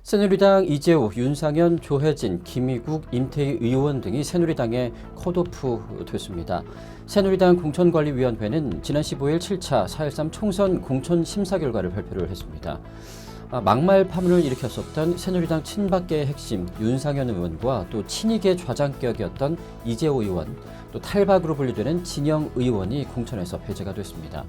새누리당 이재호, 윤상현, 조혜진, 김의국, 임태희 의원 등이 새누리당에 컷오프 됐습니다. 새누리당 공천관리위원회는 지난 15일 7차 4.13 총선 공천 심사 결과를 발표를 했습니다. 막말 파문을 일으켰었던 새누리당 친박계의 핵심 윤상현 의원과 또 친이계 좌장격이었던 이재호 의원, 또 탈박으로 분류되는 진영 의원이 공천에서 배제가 됐습니다.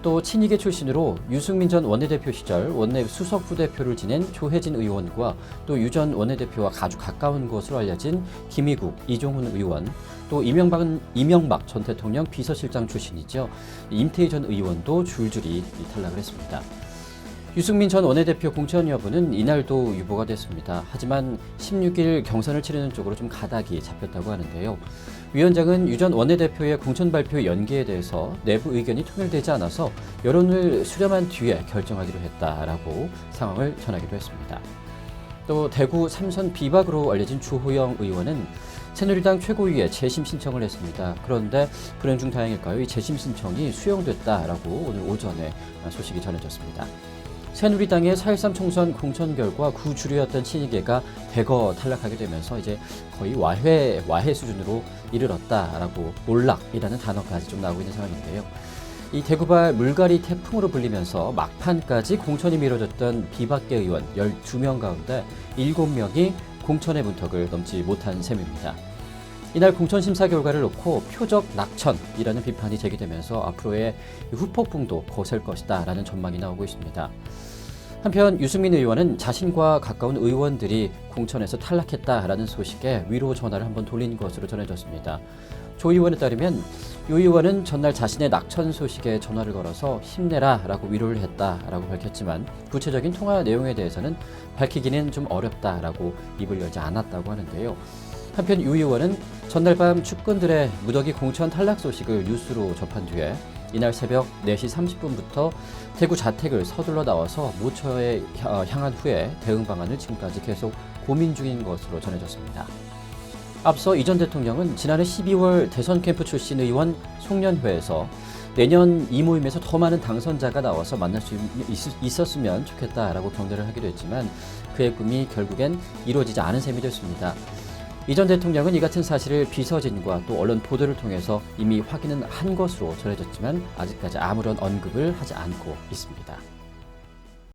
또 친이계 출신으로 유승민 전 원내대표 시절 원내 수석 부대표를 지낸 조혜진 의원과 또 유 전 원내대표와 아주 가까운 것으로 알려진 김의국, 이종훈 의원, 또 이명박 전 대통령 비서실장 출신이죠. 임태희 전 의원도 줄줄이 탈락을 했습니다. 유승민 전 원내대표 공천 여부는 이날도 유보가 됐습니다. 하지만 16일 경선을 치르는 쪽으로 좀 가닥이 잡혔다고 하는데요. 위원장은 유 전 원내대표의 공천 발표 연기에 대해서 내부 의견이 통일되지 않아서 여론을 수렴한 뒤에 결정하기로 했다라고 상황을 전하기도 했습니다. 또 대구 3선 비박으로 알려진 주호영 의원은 새누리당 최고위에 재심 신청을 했습니다. 그런데 불행 중 다행일까요? 이 재심 신청이 수용됐다라고 오늘 오전에 소식이 전해졌습니다. 새누리당의 4.13 총선 공천 결과 구주류였던 친이계가 대거 탈락하게 되면서 이제 거의 와해 수준으로 이르렀다라고 몰락이라는 단어까지 좀 나오고 있는 상황인데요. 이 대구발 물갈이 태풍으로 불리면서 막판까지 공천이 미뤄졌던 비박계 의원 12명 가운데 7명이 공천의 문턱을 넘지 못한 셈입니다. 이날 공천 심사 결과를 놓고 표적 낙천이라는 비판이 제기되면서 앞으로의 후폭풍도 거셀 것이다라는 전망이 나오고 있습니다. 한편 유승민 의원은 자신과 가까운 의원들이 공천에서 탈락했다라는 소식에 위로 전화를 한번 돌린 것으로 전해졌습니다. 조 의원에 따르면 유 의원은 전날 자신의 낙천 소식에 전화를 걸어서 힘내라라고 위로를 했다라고 밝혔지만 구체적인 통화 내용에 대해서는 밝히기는 좀 어렵다라고 입을 열지 않았다고 하는데요. 한편 유 의원은 전날 밤 측근들의 무더기 공천 탈락 소식을 뉴스로 접한 뒤에 이날 새벽 4시 30분부터 대구 자택을 서둘러 나와서 모처에 향한 후에 대응 방안을 지금까지 계속 고민 중인 것으로 전해졌습니다. 앞서 이 전 대통령은 지난해 12월 대선 캠프 출신 의원 송년회에서 내년 이 모임에서 더 많은 당선자가 나와서 만날 수 있었으면 좋겠다라고 경례를 하기도 했지만 그의 꿈이 결국엔 이루어지지 않은 셈이 됐습니다. 이 전 대통령은 이 같은 사실을 비서진과 또 언론 보도를 통해서 이미 확인은 한 것으로 전해졌지만 아직까지 아무런 언급을 하지 않고 있습니다.